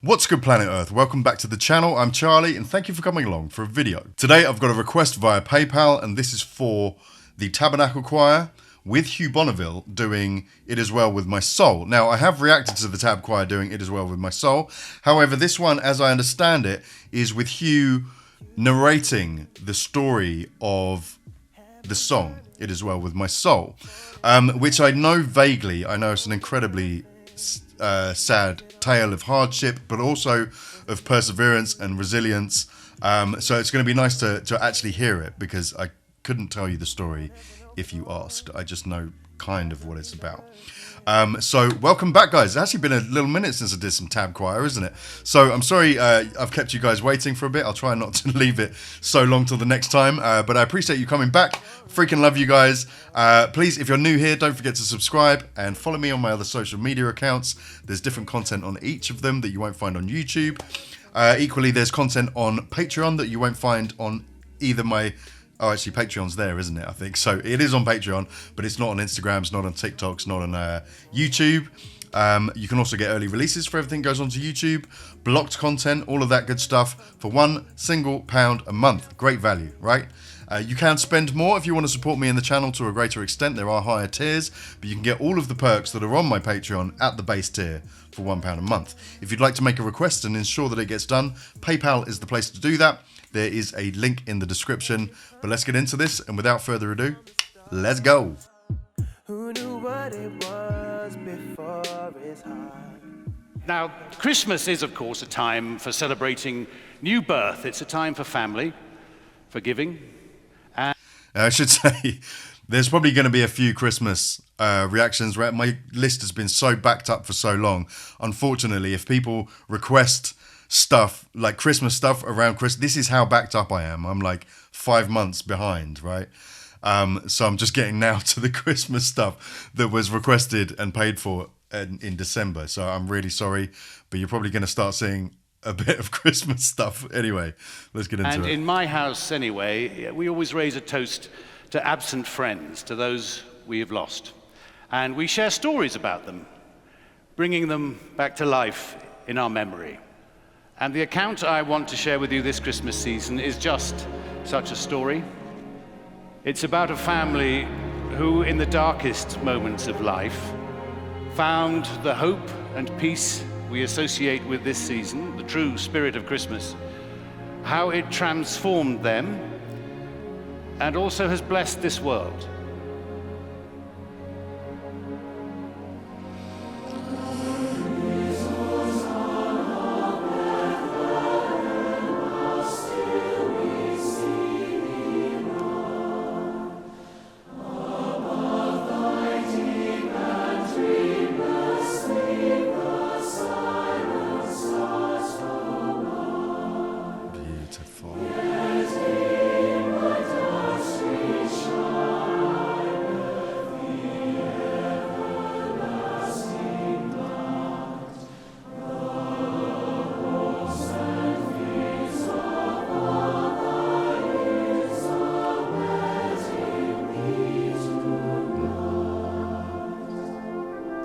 What's good, planet Earth? Welcome back to the channel. I'm Charlie and thank you for coming along for a video. Today I've got a request via PayPal and this is for the Tabernacle Choir with Hugh Bonneville doing It Is Well With My Soul. Now I have reacted to the Tab Choir doing It Is Well With My Soul. However, this one, as I understand it, is with Hugh narrating the story of the song It Is Well With My Soul, which I know vaguely. I know it's an incredibly sad tale of hardship, but also of perseverance and resilience. So it's going to be nice to actually hear it, because I couldn't tell you the story if you asked. I just know kind of what it's about. So welcome back, guys. It's actually been a little minute since I did some Tab Choir, isn't it? So I'm sorry I've kept you guys waiting for a bit. I'll try not to leave it so long till the next time, but I appreciate you coming back. Freaking love you guys. Please, if you're new here, don't forget to subscribe and follow me on my other social media accounts. There's different content on each of them that you won't find on YouTube. Equally, there's content on Patreon that you won't find on either my... Oh, actually, Patreon's there, isn't it? I think so. It is on Patreon, but it's not on Instagram, it's not on TikTok, it's not on YouTube. You can also get early releases for everything that goes onto YouTube, blocked content, all of that good stuff for £1 single a month. Great value, right? You can spend more if you want to support me in the channel to a greater extent. There are higher tiers, but you can get all of the perks that are on my Patreon at the base tier for £1 a month. If you'd like to make a request and ensure that it gets done, PayPal is the place to do that. There is a link in the description. But let's get into this, and without further ado, let's go. Who knew what it was before his heart? Now, Christmas is, of course, a time for celebrating new birth. It's a time for family, for giving. And I should say, there's probably going to be a few Christmas reactions. Right? My list has been so backed up for so long. Unfortunately, if people request stuff like Christmas stuff around Christmas, this is how backed up I am. I'm like 5 months behind, right? So I'm just getting now to the Christmas stuff that was requested and paid for in December. So I'm really sorry, but you're probably going to start seeing a bit of Christmas stuff. Anyway, let's get into it. And in my house, anyway, we always raise a toast to absent friends, to those we have lost. And we share stories about them, bringing them back to life in our memory. And the account I want to share with you this Christmas season is just such a story. It's about a family who, in the darkest moments of life, found the hope and peace we associate with this season, the true spirit of Christmas, how it transformed them and also has blessed this world.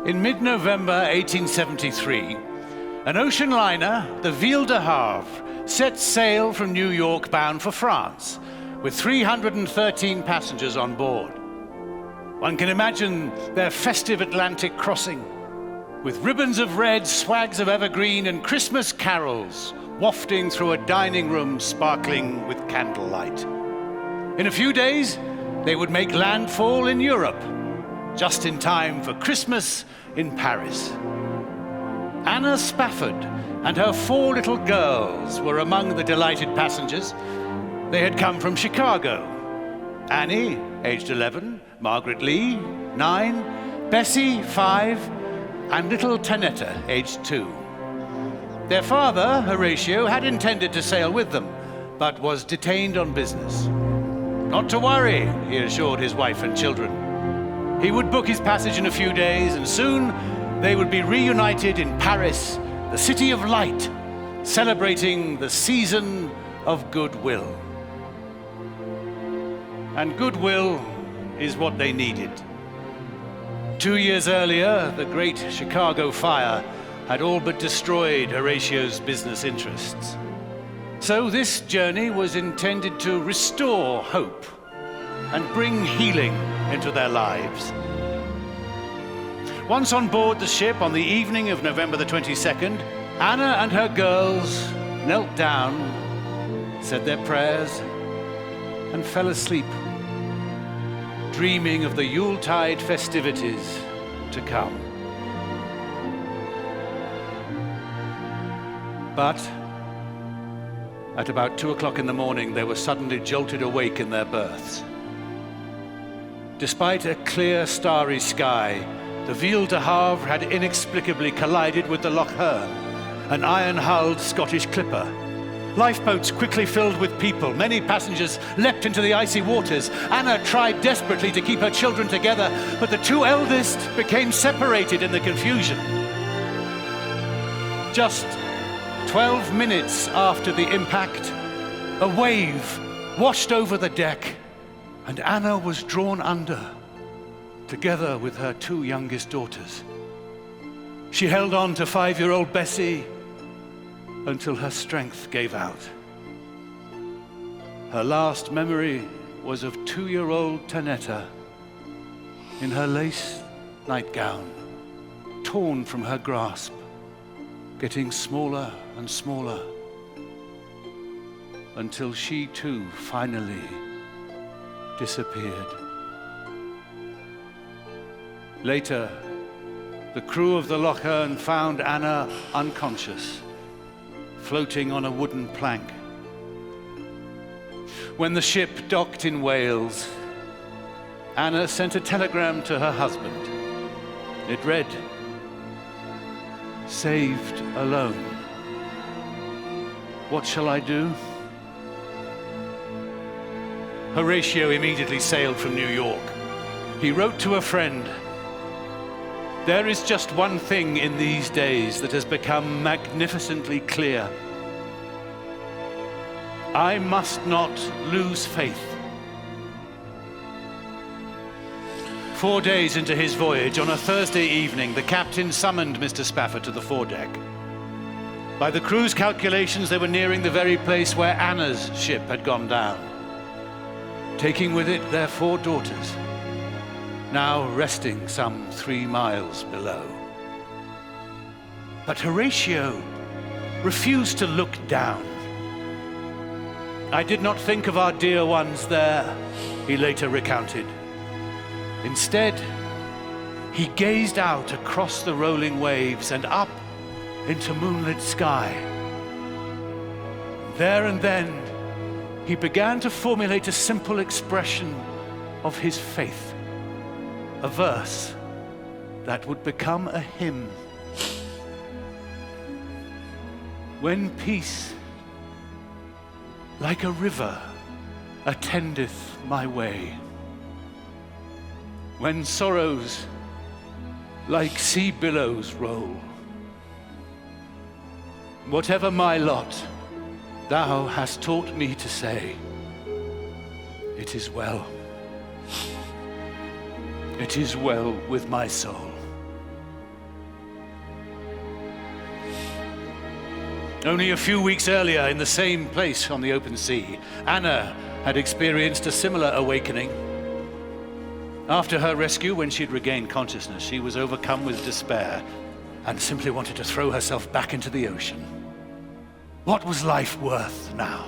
In mid-November 1873, an ocean liner, the Vydster Media, set sail from New York bound for France, with 313 passengers on board. One can imagine their festive Atlantic crossing, with ribbons of red, swags of evergreen, and Christmas carols wafting through a dining room sparkling with candlelight. In a few days, they would make landfall in Europe, just in time for Christmas in Paris. Anna Spafford and her 4 little girls were among the delighted passengers. They had come from Chicago. Annie, aged 11, Margaret Lee, 9, Bessie, 5, and little Tanetta, aged 2. Their father, Horatio, had intended to sail with them, but was detained on business. Not to worry, he assured his wife and children. He would book his passage in a few days, and soon they would be reunited in Paris, the city of light, celebrating the season of goodwill. And goodwill is what they needed. 2 years earlier, the Great Chicago Fire had all but destroyed Horatio's business interests. So this journey was intended to restore hope and bring healing into their lives. Once on board the ship on the evening of November the 22nd, Anna and her girls knelt down, said their prayers, and fell asleep, dreaming of the Yuletide festivities to come. But at about 2 o'clock in the morning, they were suddenly jolted awake in their berths. Despite a clear, starry sky, the Vydster Havre had inexplicably collided with the Loch Earn, an iron-hulled Scottish clipper. Lifeboats quickly filled with people. Many passengers leapt into the icy waters. Anna tried desperately to keep her children together, but the two eldest became separated in the confusion. Just 12 minutes after the impact, a wave washed over the deck, and Anna was drawn under, together with her two youngest daughters. She held on to 5-year-old Bessie until her strength gave out. Her last memory was of 2-year-old Tanetta in her lace nightgown, torn from her grasp, getting smaller and smaller, until she too finally disappeared. Later, the crew of the Loch Earn found Anna unconscious, floating on a wooden plank. When the ship docked in Wales, Anna sent a telegram to her husband. It read, "Saved alone. What shall I do?" Horatio immediately sailed from New York. He wrote to a friend, "There is just one thing in these days that has become magnificently clear. I must not lose faith." 4 days into his voyage, on a Thursday evening, the captain summoned Mr. Spafford to the foredeck. By the crew's calculations, they were nearing the very place where Anna's ship had gone down, taking with it their 4 daughters, now resting some 3 miles below. But Horatio refused to look down. "I did not think of our dear ones there," he later recounted. Instead, he gazed out across the rolling waves and up into moonlit sky. There and then, he began to formulate a simple expression of his faith, a verse that would become a hymn. "When peace, like a river, attendeth my way, when sorrows like sea billows roll, whatever my lot, thou hast taught me to say, it is well. It is well with my soul." Only a few weeks earlier, in the same place on the open sea, Anna had experienced a similar awakening. After her rescue, when she'd regained consciousness, she was overcome with despair and simply wanted to throw herself back into the ocean. What was life worth now?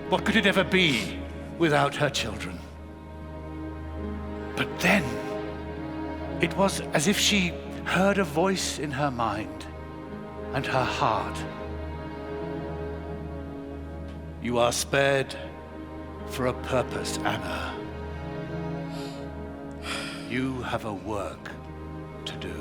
What could it ever be without her children? But then, it was as if she heard a voice in her mind and her heart. "You are spared for a purpose, Anna. You have a work to do."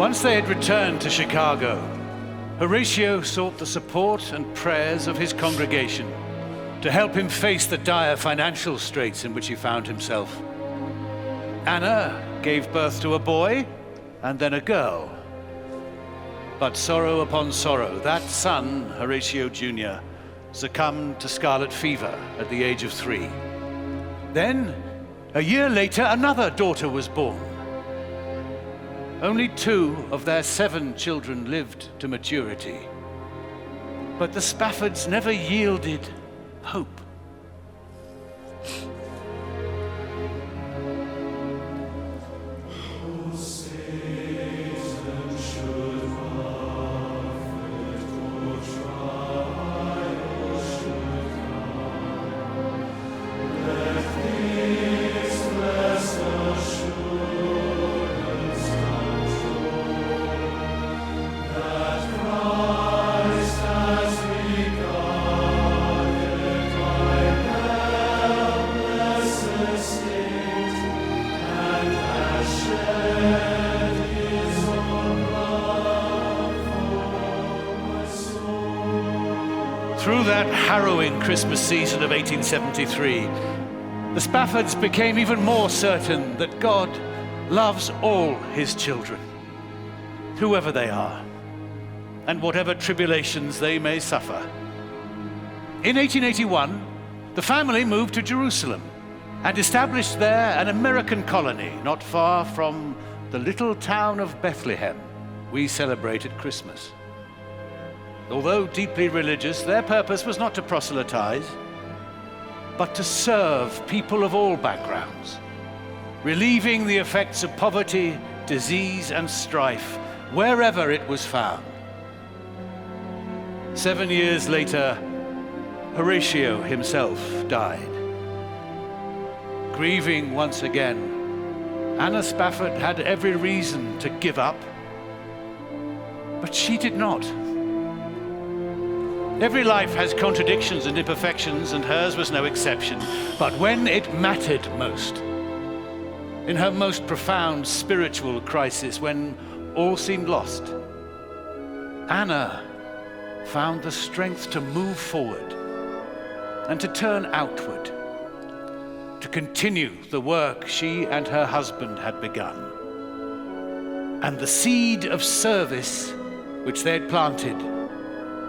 Once they had returned to Chicago, Horatio sought the support and prayers of his congregation to help him face the dire financial straits in which he found himself. Anna gave birth to a boy and then a girl. But sorrow upon sorrow, that son, Horatio Jr., succumbed to scarlet fever at the age of 3. Then, a year later, another daughter was born. Only 2 of their 7 children lived to maturity. But the Spaffords never yielded hope. Through that harrowing Christmas season of 1873, the Spaffords became even more certain that God loves all his children, whoever they are, and whatever tribulations they may suffer. In 1881, the family moved to Jerusalem and established there an American colony not far from the little town of Bethlehem. We celebrated Christmas. Although deeply religious, their purpose was not to proselytize, but to serve people of all backgrounds, relieving the effects of poverty, disease, and strife wherever it was found. 7 years later, Horatio himself died. Grieving once again, Anna Spafford had every reason to give up, but she did not. Every life has contradictions and imperfections, and hers was no exception. But when it mattered most, in her most profound spiritual crisis, when all seemed lost, Anna found the strength to move forward and to turn outward, to continue the work she and her husband had begun. And the seed of service which they had planted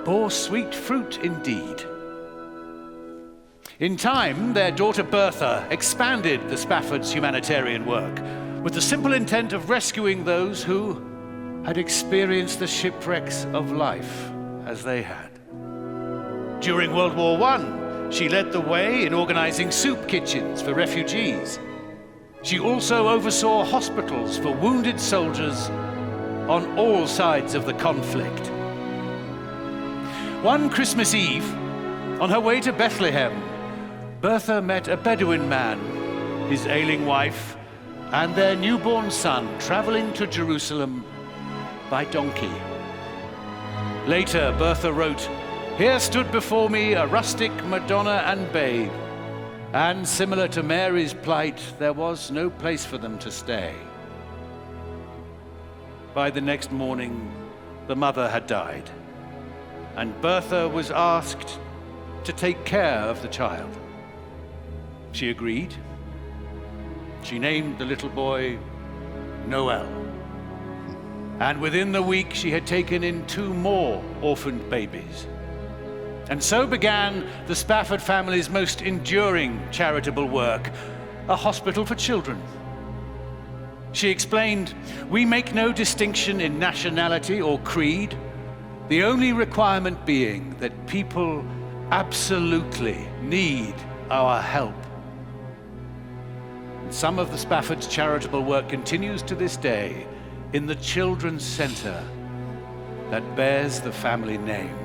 bore sweet fruit indeed. In time, their daughter Bertha expanded the Spaffords' humanitarian work with the simple intent of rescuing those who had experienced the shipwrecks of life as they had. During World War I, she led the way in organizing soup kitchens for refugees. She also oversaw hospitals for wounded soldiers on all sides of the conflict. One Christmas Eve, on her way to Bethlehem, Bertha met a Bedouin man, his ailing wife, and their newborn son traveling to Jerusalem by donkey. Later, Bertha wrote, "Here stood before me a rustic Madonna and babe, and similar to Mary's plight, there was no place for them to stay." By the next morning, the mother had died, and Bertha was asked to take care of the child. She agreed. She named the little boy Noel. And within the week, she had taken in 2 more orphaned babies. And so began the Spafford family's most enduring charitable work, a hospital for children. She explained, "We make no distinction in nationality or creed, the only requirement being that people absolutely need our help." And some of the Spaffords' charitable work continues to this day in the Children's Center that bears the family name.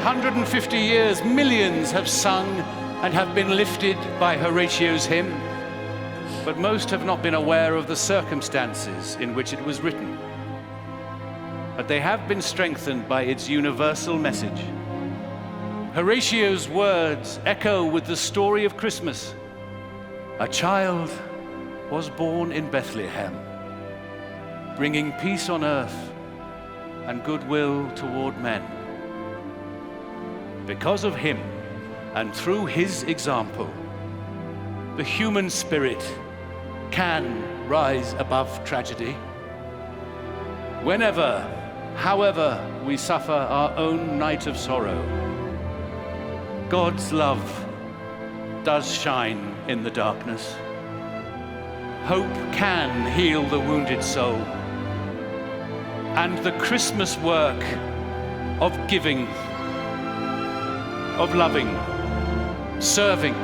150 years, millions have sung and have been lifted by Horatio's hymn, but most have not been aware of the circumstances in which it was written. But they have been strengthened by its universal message. Horatio's words echo with the story of Christmas. A child was born in Bethlehem, bringing peace on earth and goodwill toward men. Because of him and through his example, the human spirit can rise above tragedy. Whenever, however, we suffer our own night of sorrow, God's love does shine in the darkness. Hope can heal the wounded soul. And the Christmas work of giving, of loving, serving,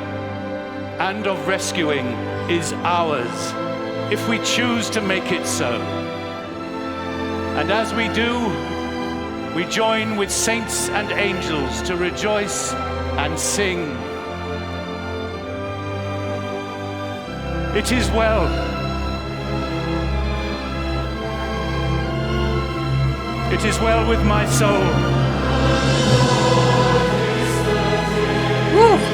and of rescuing is ours if we choose to make it so. And as we do, we join with saints and angels to rejoice and sing. It is well. It is well with my soul. Woo!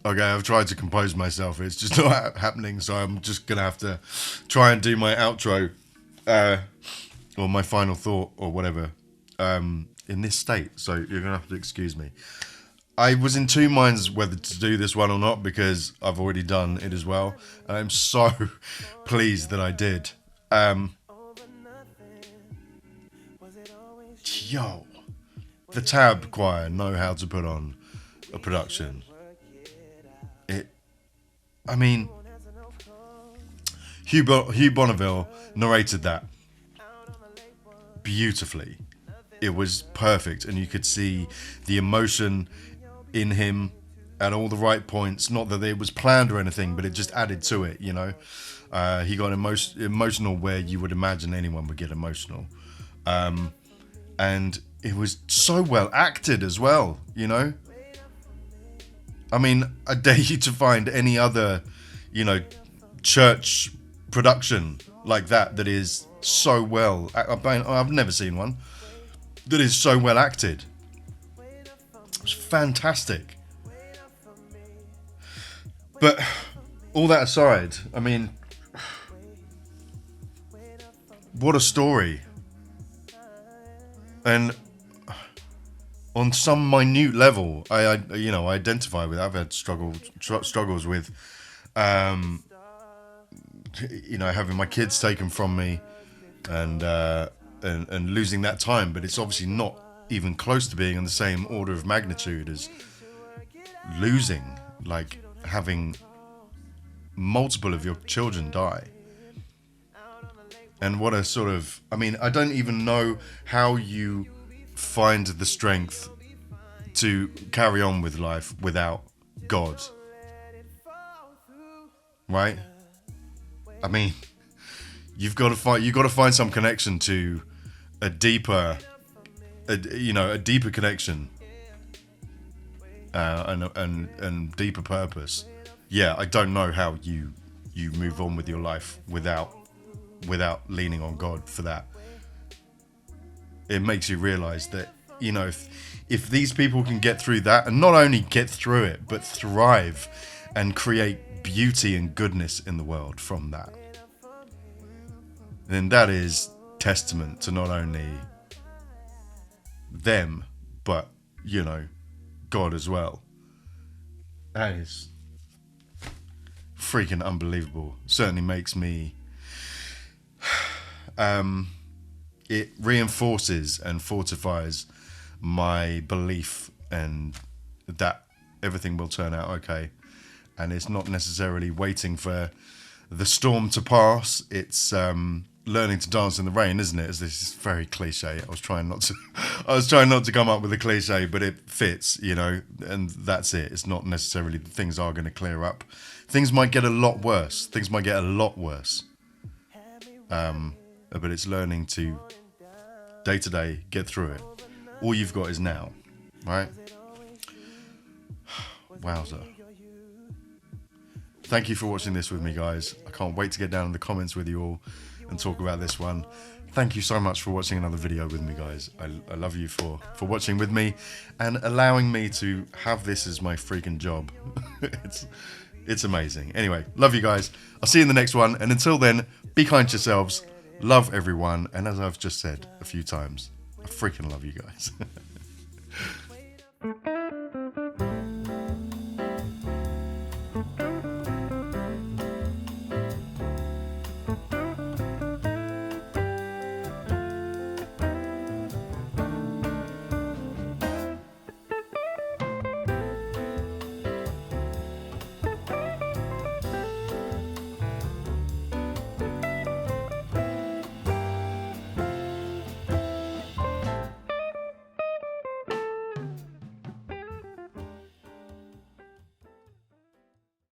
Okay, I've tried to compose myself. It's just not happening, so I'm just going to have to try and do my outro, or my final thought, or whatever, in this state. So you're going to have to excuse me. I was in two minds whether to do this one or not, because I've already done it as well. And I'm so pleased that I did. Yo, the Tab Choir know how to put on a production. I mean, Hugh Bonneville narrated that beautifully. It was perfect, and you could see the emotion in him at all the right points. Not that it was planned or anything, but it just added to it, you know. He got emotional where you would imagine anyone would get emotional. And it was so well acted as well, you know. I mean, I dare you to find any other, you know, church production like that is so well. I've never seen one that is so well acted. It's fantastic. But all that aside, I mean, what a story. And on some minute level, I identify with. I've had struggles with, having my kids taken from me, and losing that time. But it's obviously not even close to being in the same order of magnitude as losing, like having multiple of your children die. And what a sort of, I mean, I don't even know how you find the strength to carry on with life without God. Right? I mean, you've got to find some connection to a deeper connection, and deeper purpose. Yeah, I don't know how you move on with your life without leaning on God for that. It makes you realize that, if these people can get through that, and not only get through it, but thrive and create beauty and goodness in the world from that, then that is testament to not only them, but, God as well. That is freaking unbelievable. Certainly makes me... it reinforces and fortifies my belief and that everything will turn out okay. And it's not necessarily waiting for the storm to pass. It's learning to dance in the rain, isn't it? This is very cliche. I was trying not to come up with a cliche, but it fits, and that's it. It's not necessarily that things are going to clear up. Things might get a lot worse. But it's learning to day to day get through it. All you've got is now, right? Wowza. Thank you for watching this with me, guys. I can't wait to get down in the comments with you all and talk about this one. Thank you so much for watching another video with me, guys. I love you for watching with me and allowing me to have this as my freaking job. It's amazing. Anyway, love you guys. I'll see you in the next one. And until then, be kind to yourselves. Love everyone. And as I've just said a few times, I freaking love you guys.